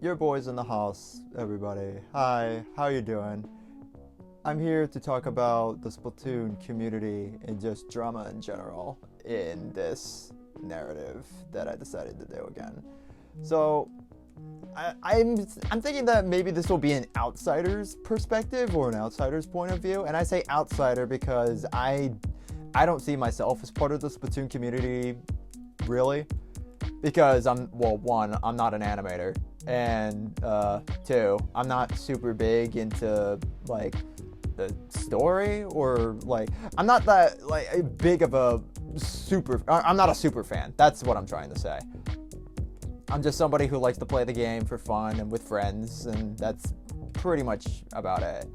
Your boy's in the house, everybody. Hi, how you doing? I'm here to talk about the Splatoon community and just drama in general in this narrative that I decided to do again. So, I'm thinking that maybe this will be an outsider's perspective or an outsider's point of view, and I say outsider because I don't see myself as part of the Splatoon community, really, because one, I'm not an animator, and two, I'm not super big into like the story, or like I'm not that like big of a I'm not a super fan. That's what I'm trying to say. I'm just somebody who likes to play the game for fun and with friends, and that's pretty much about it.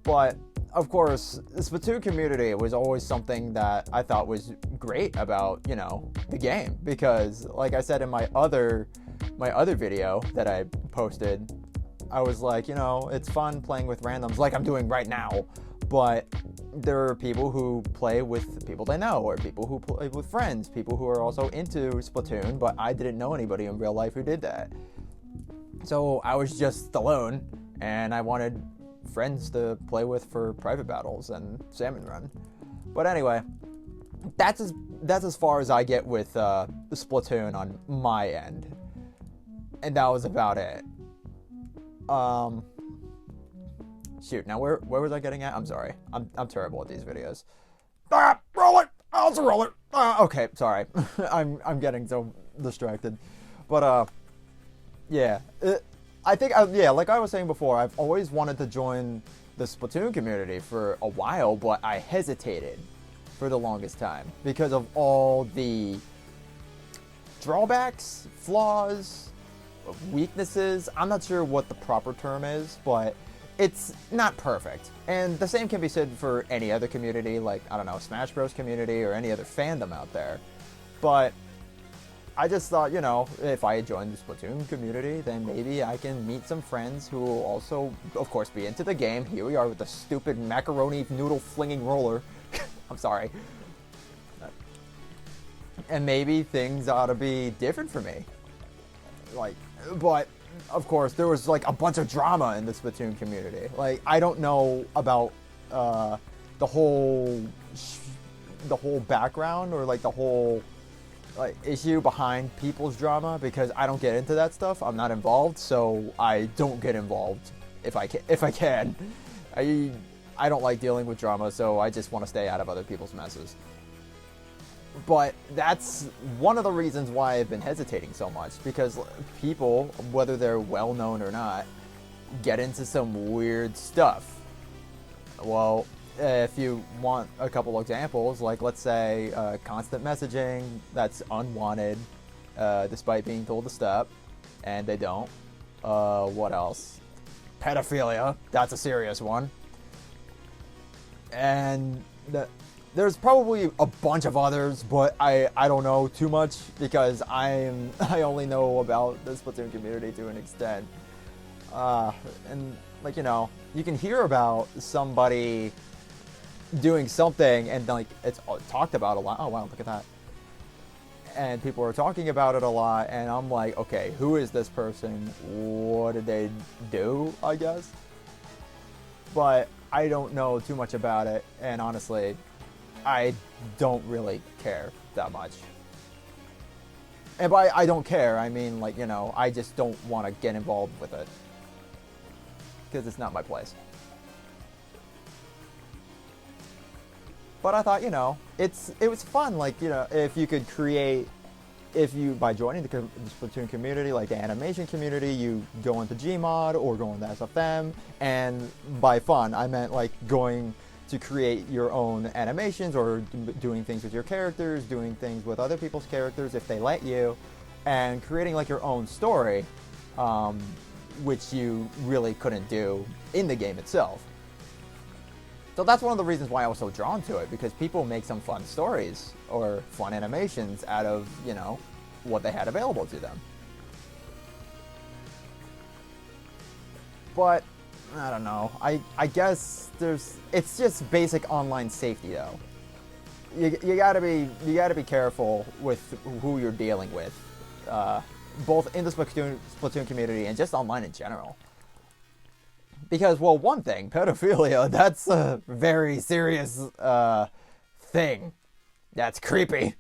But of course, the Splatoon community was always something that I thought was great about, you know, the game, because like I said in my other video that I posted, I was like, you know, it's fun playing with randoms like I'm doing right now, but there are people who play with people they know, or people who play with friends, people who are also into Splatoon, but I didn't know anybody in real life who did that. So I was just alone, and I wanted friends to play with for private battles and salmon run. But anyway, that's as far as I get with Splatoon on my end, and that was about it. Shoot, now where was I getting at? I'm sorry. I'm terrible at these videos. Roll it! I'll roll it! Okay, sorry. I'm getting so distracted. But, yeah. I think, like I was saying before, I've always wanted to join the Splatoon community for a while, but I hesitated for the longest time because of all the drawbacks, flaws, weaknesses. I'm not sure what the proper term is, but it's not perfect. And the same can be said for any other community, like, I don't know, Smash Bros community or any other fandom out there. But I just thought, you know, if I joined the Splatoon community, then maybe I can meet some friends who will also, of course, be into the game. Here we are with the stupid macaroni noodle flinging roller. I'm sorry. And maybe things ought to be different for me. Like, but of course, there was like a bunch of drama in the Splatoon community. Like, I don't know about the whole background, or like the whole like issue behind people's drama, because I don't get into that stuff. I'm not involved, so I don't get involved if I can. I don't like dealing with drama, so I just want to stay out of other people's messes. But that's one of the reasons why I've been hesitating so much, because people, whether they're well known or not, get into some weird stuff. Well, if you want a couple examples, like let's say constant messaging that's unwanted, despite being told to stop, and they don't. What else? Pedophilia, that's a serious one. And there's probably a bunch of others, but I don't know too much, because I only know about the Splatoon community to an extent. And like, you know, you can hear about somebody doing something and like it's talked about a lot. Oh wow, look at that. And people are talking about it a lot, and I'm like, okay, who is this person? What did they do, I guess? But I don't know too much about it, and honestly, I don't really care that much. And by I don't care, I mean, like, you know, I just don't want to get involved with it, because it's not my place. But I thought, you know, it was fun, like, you know, if you could create, by joining the Splatoon community, like the animation community, you go into Gmod or go into SFM, and by fun, I meant like going to create your own animations, or doing things with your characters, doing things with other people's characters if they let you, and creating like your own story, which you really couldn't do in the game itself. So that's one of the reasons why I was so drawn to it, because people make some fun stories or fun animations out of, you know, what they had available to them. But I don't know. I guess it's just basic online safety though. You gotta be careful with who you're dealing with. both in the Splatoon community and just online in general. Because, well, one thing, pedophilia, that's a very serious thing. That's creepy.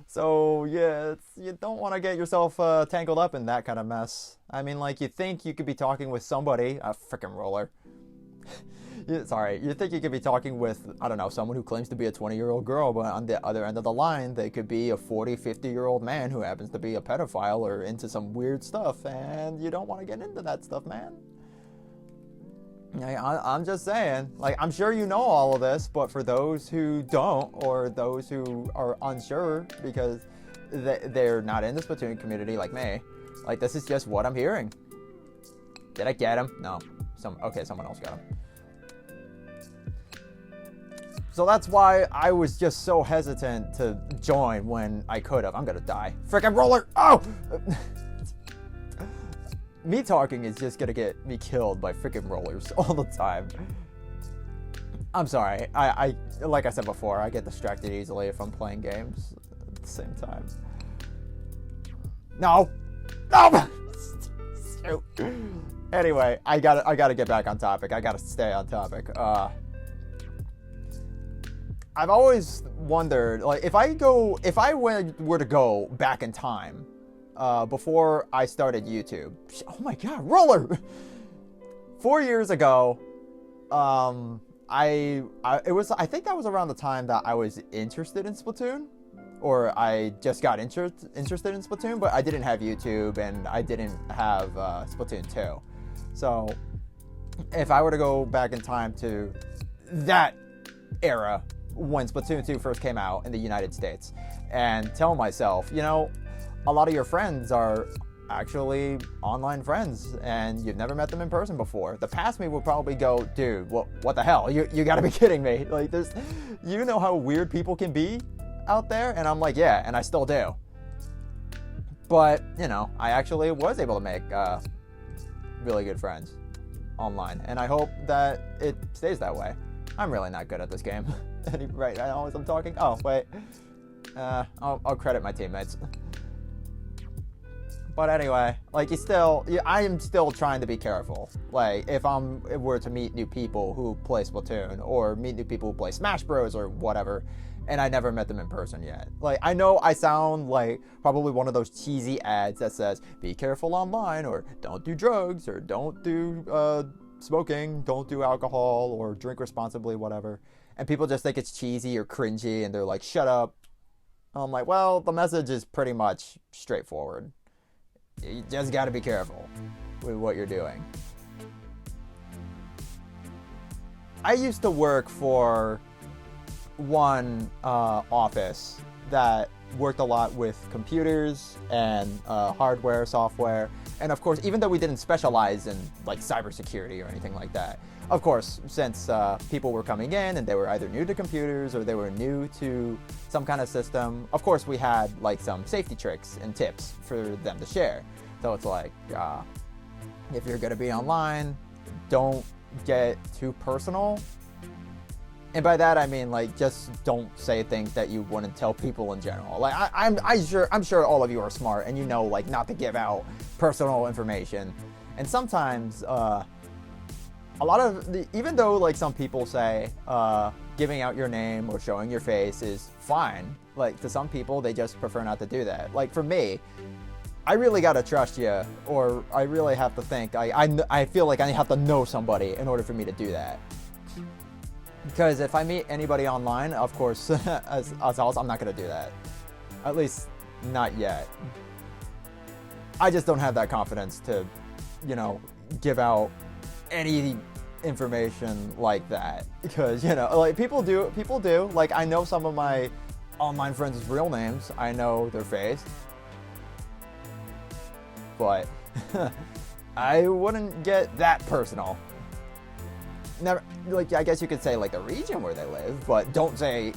So, yeah, you don't want to get yourself tangled up in that kind of mess. I mean, like, you think you could be talking with somebody, a frickin' roller. Sorry, you think you could be talking with, I don't know, someone who claims to be a 20-year-old girl, but on the other end of the line, they could be a 40, 50-year-old man who happens to be a pedophile or into some weird stuff, and you don't want to get into that stuff, man. I'm just saying, like, I'm sure you know all of this, but for those who don't, or those who are unsure because they're not in the Splatoon community like me, like, this is just what I'm hearing. Did I get him? No. Okay, someone else got him. So that's why I was just so hesitant to join when I could have. I'm gonna die. Frickin' roller! Oh! Me talking is just gonna get me killed by freaking rollers all the time. I'm sorry. I like I said before, I get distracted easily if I'm playing games at the same time. No! No! Anyway, I gotta get back on topic. I gotta stay on topic. I've always wondered, like, if I were to go back in time, before I started YouTube. Oh my god, roller! 4 years ago, I think that was around the time that I was interested in Splatoon, or I just got interested in Splatoon, but I didn't have YouTube and I didn't have Splatoon 2. So, if I were to go back in time to that era when Splatoon 2 first came out in the United States, and tell myself, you know, a lot of your friends are actually online friends and you've never met them in person before. The past me would probably go, dude, what the hell? You gotta be kidding me. Like, you know how weird people can be out there? And I'm like, yeah, and I still do. But, you know, I actually was able to make really good friends online, and I hope that it stays that way. I'm really not good at this game. Right now as I'm talking. Oh, wait. I'll credit my teammates. But anyway, like, I am still trying to be careful. Like, if were to meet new people who play Splatoon, or meet new people who play Smash Bros, or whatever, and I never met them in person yet. Like, I know I sound like probably one of those cheesy ads that says, be careful online, or don't do drugs, or don't do smoking, don't do alcohol, or drink responsibly, whatever. And people just think it's cheesy or cringy, and they're like, shut up. I'm like, well, the message is pretty much straightforward. You just gotta be careful with what you're doing. I used to work for one office that worked a lot with computers and hardware, software, and of course, even though we didn't specialize in like cybersecurity or anything like that, of course, since people were coming in and they were either new to computers or they were new to some kind of system, of course we had like some safety tricks and tips for them to share. So it's like, if you're gonna be online, don't get too personal. And by that I mean, like, just don't say things that you wouldn't tell people in general. Like, I'm sure all of you are smart and you know, like, not to give out personal information. And sometimes, a lot of even though like some people say giving out your name or showing your face is fine, like, to some people they just prefer not to do that. Like, for me, I really gotta trust you, or I really have to think. I feel like I have to know somebody in order for me to do that. Because if I meet anybody online, of course, as Haus, I'm not gonna do that. At least, not yet. I just don't have that confidence to, you know, give out any information like that. Because, you know, like, people do. Like, I know some of my online friends' real names. I know their face. But I wouldn't get that personal. Never, like, I guess you could say like the region where they live, but don't say,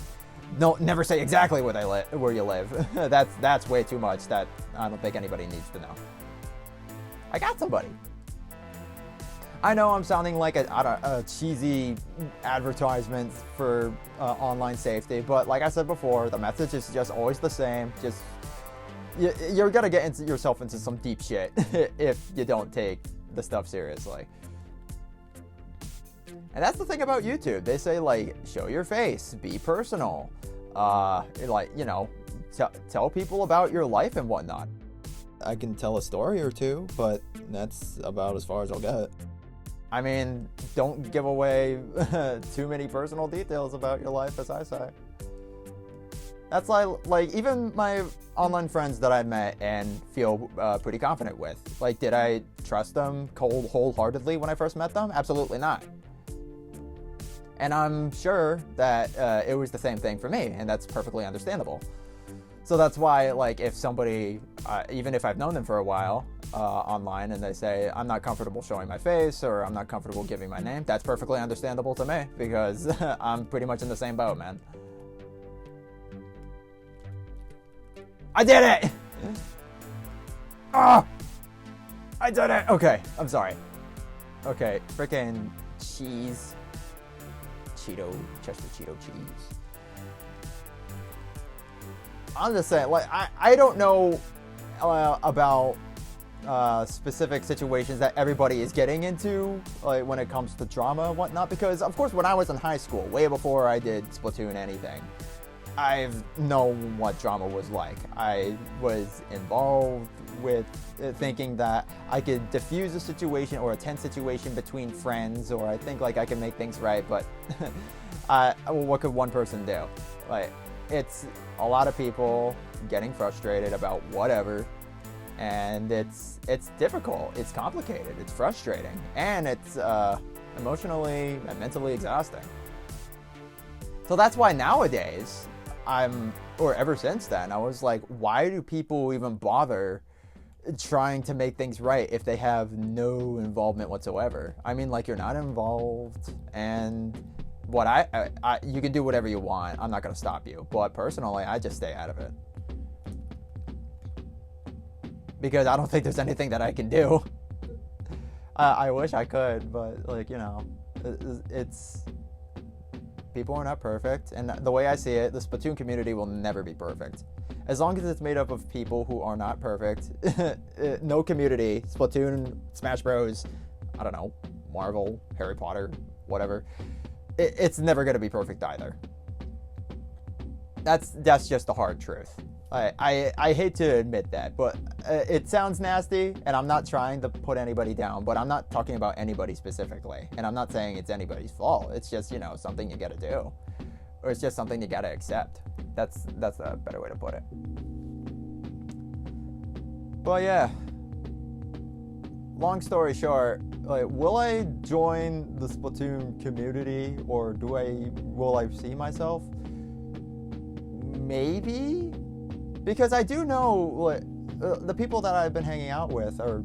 never say exactly where you live. That's way too much. That I don't think anybody needs to know. I got somebody. I know I'm sounding like a cheesy advertisement for online safety, but like I said before, the message is just always the same. Just you're gonna get yourself into some deep shit if you don't take the stuff seriously. And that's the thing about YouTube. They say, like, show your face, be personal, like, you know, tell people about your life and whatnot. I can tell a story or two, but that's about as far as I'll get. I mean, don't give away too many personal details about your life, as I say. That's like even my online friends that I met and feel pretty confident with. Like, did I trust them wholeheartedly when I first met them? Absolutely not. And I'm sure that it was the same thing for me, and that's perfectly understandable. So that's why, like, if somebody, even if I've known them for a while online, and they say, I'm not comfortable showing my face, or I'm not comfortable giving my name, that's perfectly understandable to me, because I'm pretty much in the same boat, man. I did it! Ah! I did it! Okay, I'm sorry. Okay, frickin' cheese. Chester Cheeto cheese. I'm just saying, like, I don't know about specific situations that everybody is getting into, like, when it comes to drama and whatnot, because, of course, when I was in high school, way before I did Splatoon anything, I've known what drama was like. I was involved with thinking that I could diffuse a situation or a tense situation between friends, or I think, like, I can make things right, but what could one person do? Like, it's a lot of people getting frustrated about whatever, and it's difficult, it's complicated, it's frustrating, and it's emotionally and mentally exhausting. So that's why nowadays, ever since then, I was like, why do people even bother trying to make things right if they have no involvement whatsoever? I mean, like, you're not involved, and you can do whatever you want. I'm not going to stop you. But personally, I just stay out of it. Because I don't think there's anything that I can do. I wish I could, but, like, you know, it's... People are not perfect, and the way I see it, the Splatoon community will never be perfect. As long as it's made up of people who are not perfect, no community, Splatoon, Smash Bros, I don't know, Marvel, Harry Potter, whatever, it's never going to be perfect either. That's just the hard truth. I hate to admit that, but it sounds nasty, and I'm not trying to put anybody down, but I'm not talking about anybody specifically, and I'm not saying it's anybody's fault. It's just, you know, something you gotta do, or it's just something you gotta accept. That's a better way to put it. But yeah, long story short, like, will I join the Splatoon community, or will I see myself? Maybe. Because I do know, like, the people that I've been hanging out with are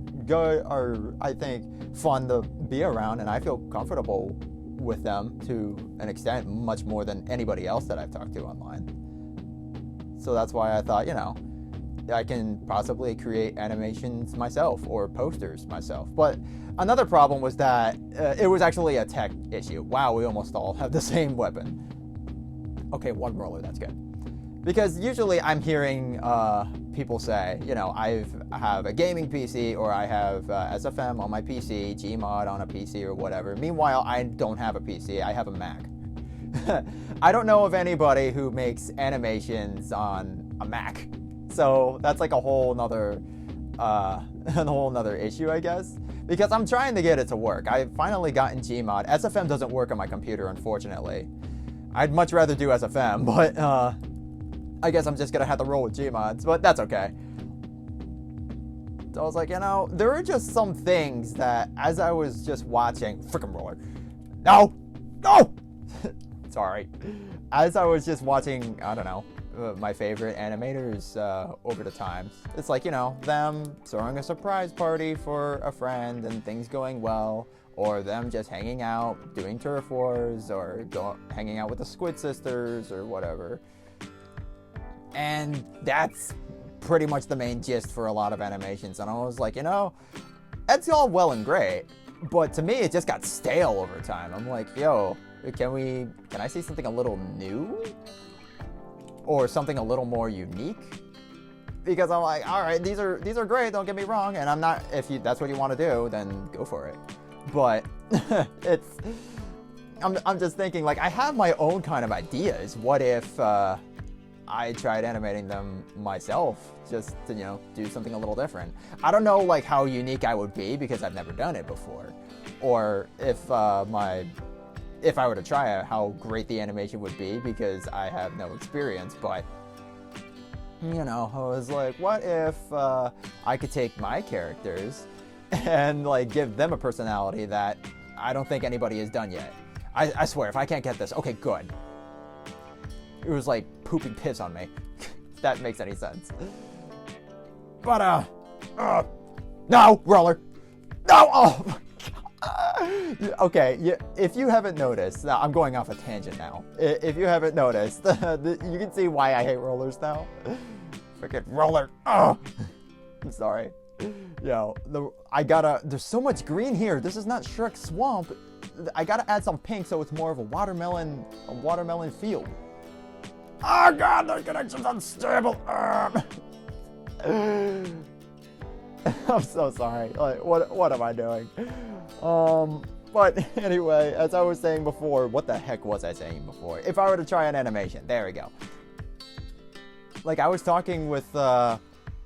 I think, fun to be around, and I feel comfortable with them to an extent, much more than anybody else that I've talked to online. So that's why I thought, you know, I can possibly create animations myself or posters myself. But another problem was that it was actually a tech issue. Wow, we almost all have the same weapon. Okay, one roller, that's good. Because usually I'm hearing people say, you know, I have a gaming PC, or I have SFM on my PC, Gmod on a PC, or whatever. Meanwhile, I don't have a PC, I have a Mac. I don't know of anybody who makes animations on a Mac. So that's like a whole nother issue, I guess. Because I'm trying to get it to work. I've finally gotten Gmod. SFM doesn't work on my computer, unfortunately. I'd much rather do SFM, but I guess I'm just gonna have to roll with Gmods, but that's okay. So I was like, you know, there are just some things that, as I was just watching, frickin' roller. No! Sorry. As I was just watching, I don't know, my favorite animators over the times, it's like, you know, them throwing a surprise party for a friend and things going well, or them just hanging out, doing turf wars, or hanging out with the Squid Sisters, or whatever. And that's pretty much the main gist for a lot of animations. And I was like, you know, that's all well and great, but to me, it just got stale over time. I'm like, yo, can I see something a little new? Or something a little more unique? because I'm like, all right, these are great. Don't get me wrong, and I'm not. If that's what you want to do, then go for it. But I'm just thinking, like, I have my own kind of ideas. What if I tried animating them myself, just to, you know, do something a little different? I don't know, like, how unique I would be because I've never done it before, or if I were to try it, how great the animation would be because I have no experience. But, you know, I was like, what if I could take my characters and, like, give them a personality that I don't think anybody has done yet. I swear, if I can't get this, okay, good. It was like pooping piss on me. If that makes any sense. But, no, roller. No, oh my God. Okay, if you haven't noticed, now I'm going off a tangent now. If you haven't noticed, you can see why I hate rollers now. Freaking roller. Oh, I'm sorry. Yo, there's so much green here. This is not Shrek Swamp. I gotta add some pink so it's more of a watermelon field. Oh God, the connection's unstable. I'm so sorry. Like, what am I doing? But anyway, as I was saying before, what the heck was I saying before? If I were to try an animation, there we go. Like, I was talking with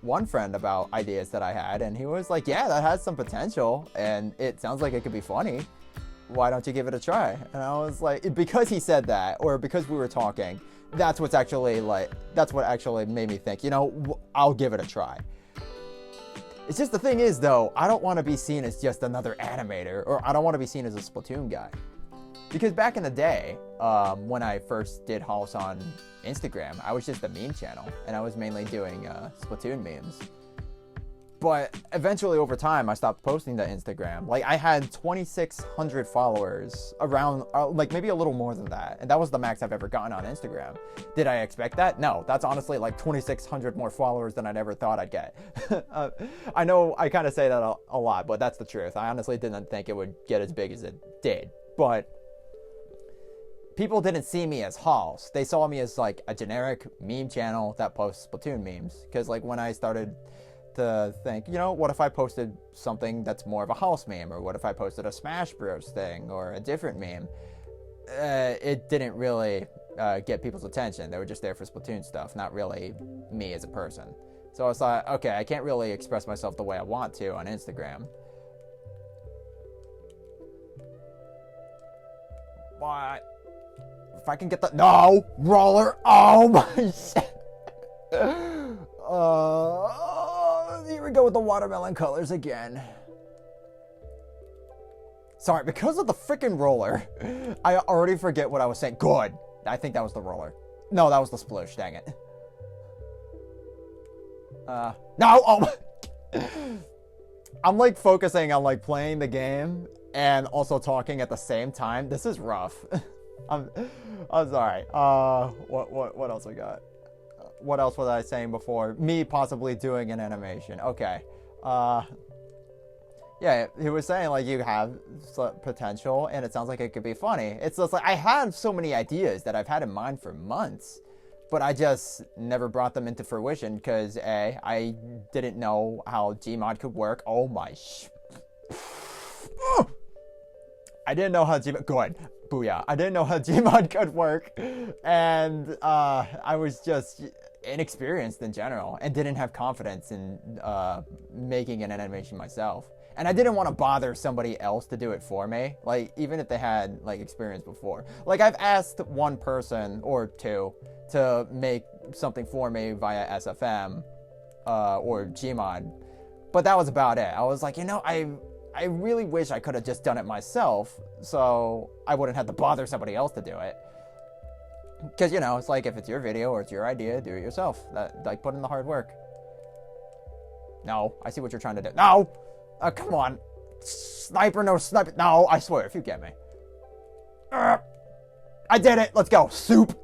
one friend about ideas that I had, and he was like, yeah, that has some potential, and it sounds like it could be funny. Why don't you give it a try? And I was like, because he said that, or because we were talking, that's what actually made me think, you know, I'll give it a try. It's just the thing is, though, I don't want to be seen as just another animator, or I don't want to be seen as a Splatoon guy. Because back in the day, when I first did Haus on Instagram, I was just a meme channel, and I was mainly doing Splatoon memes. But eventually, over time, I stopped posting to Instagram. Like, I had 2,600 followers, around, like, maybe a little more than that. And that was the max I've ever gotten on Instagram. Did I expect that? No, that's honestly like 2,600 more followers than I'd ever thought I'd get. I know I kind of say that a lot, but that's the truth. I honestly didn't think it would get as big as it did. But people didn't see me as Haus. They saw me as, like, a generic meme channel that posts Splatoon memes. Because, like, when I started to think, you know, what if I posted something that's more of a Haus meme, or what if I posted a Smash Bros thing, or a different meme? It didn't really get people's attention. They were just there for Splatoon stuff, not really me as a person. So I was like, okay, I can't really express myself the way I want to on Instagram. What? If I can get the... No! Roller! Oh my shit! Here we go with the watermelon colors again. Sorry, because of the freaking roller, I already forget what I was saying. Good. I think that was the roller. No, that was the sploosh. Dang it. No! Oh! I'm, like, focusing on, like, playing the game and also talking at the same time. This is rough. I'm sorry. What else I got? What else was I saying before? Me possibly doing an animation. Okay. Yeah, he was saying, like, you have potential, and it sounds like it could be funny. It's just like, I have so many ideas that I've had in mind for months, but I just never brought them into fruition because, A, I didn't know how Gmod could work. Oh my I didn't know how Gmod... Good. Booyah. I didn't know how Gmod could work, and I was just inexperienced in general and didn't have confidence in making an animation myself. And I didn't want to bother somebody else to do it for me, like, even if they had, like, experience before. Like, I've asked one person or two to make something for me via SFM or Gmod, but that was about it. I was like, you know, I really wish I could have just done it myself, so I wouldn't have to bother somebody else to do it. Because, you know, it's like, if it's your video or it's your idea, do it yourself. Like, put in the hard work. No, I see what you're trying to do. No! Come on. Sniper, no sniper. No, I swear, if you get me. I did it! Let's go! Soup!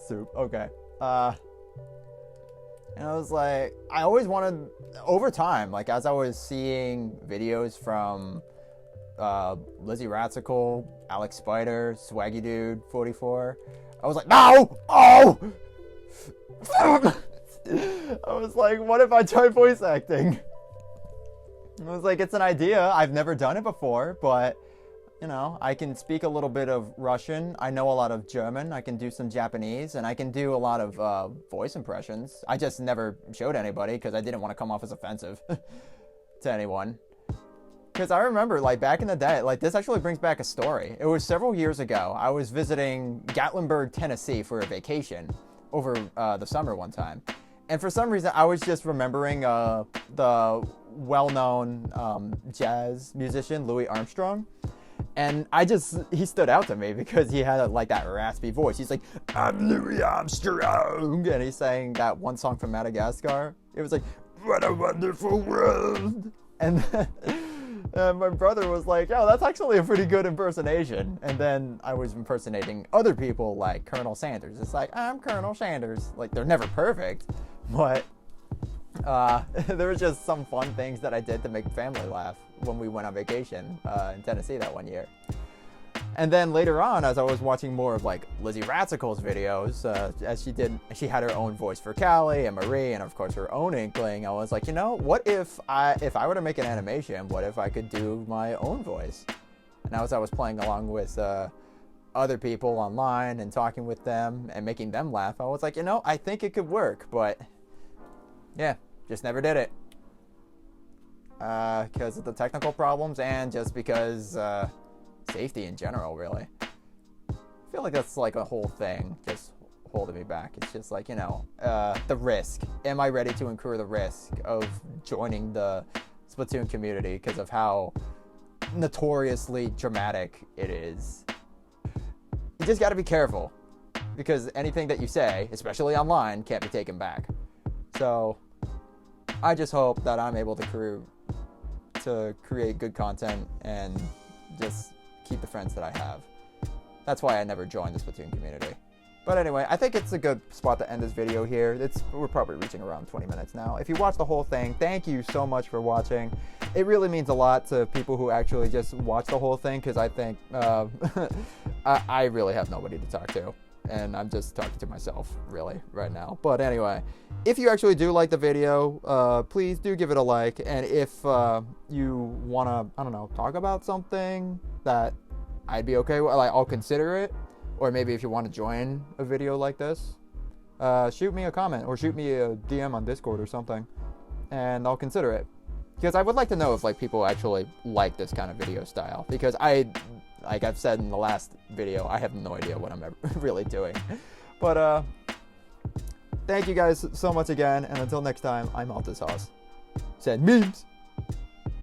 Soup, okay. And I was like, I always wanted, over time, like, as I was seeing videos from Lizzie Ratsicle, Alex Spider, Swaggy Dude 44, I was like, no! Oh! I was like, what if I try voice acting? I was like, it's an idea. I've never done it before, but, you know, I can speak a little bit of Russian. I know a lot of German. I can do some Japanese, and I can do a lot of voice impressions. I just never showed anybody because I didn't want to come off as offensive to anyone. Because I remember, like, back in the day, like, this actually brings back a story. It was several years ago. I was visiting Gatlinburg, Tennessee for a vacation over the summer one time. And for some reason, I was just remembering the well-known jazz musician, Louis Armstrong. And he stood out to me because he had like that raspy voice. He's like, I'm Louis Armstrong. And he sang that one song from Madagascar. It was like, what a wonderful world. And my brother was like, yo, that's actually a pretty good impersonation. And then I was impersonating other people like Colonel Sanders. It's like, I'm Colonel Sanders. Like, they're never perfect, but there was just some fun things that I did to make family laugh when we went on vacation in Tennessee that one year. And then later on, as I was watching more of like Lizzie Ratzicle's videos, as she had her own voice for Callie and Marie, and of course her own Inkling. I was like, you know, what if I were to make an animation, what if I could do my own voice? And as I was playing along with other people online and talking with them and making them laugh, I was like, you know, I think it could work, but yeah, just never did it. Because of the technical problems and just because safety in general, really. I feel like that's like a whole thing just holding me back. It's just like, you know, the risk. Am I ready to incur the risk of joining the Splatoon community because of how notoriously dramatic it is? You just got to be careful because anything that you say, especially online, can't be taken back. So I just hope that I'm able to create good content and just keep the friends that I have. That's why I never joined the Splatoon community. But anyway, I think it's a good spot to end this video here. We're probably reaching around 20 minutes now. If you watched the whole thing, thank you so much for watching. It really means a lot to people who actually just watch the whole thing, because I think I really have nobody to talk to. And I'm just talking to myself, really, right now. But anyway, if you actually do like the video, please do give it a like. And if you want to, I don't know, talk about something that I'd be okay with, like, I'll consider it. Or maybe if you want to join a video like this, shoot me a comment or shoot me a DM on Discord or something, and I'll consider it. Because I would like to know if like people actually like this kind of video style. Because like I've said in the last video, I have no idea what I'm really doing. But thank you guys so much again, and until next time, I'm Haus. Send memes!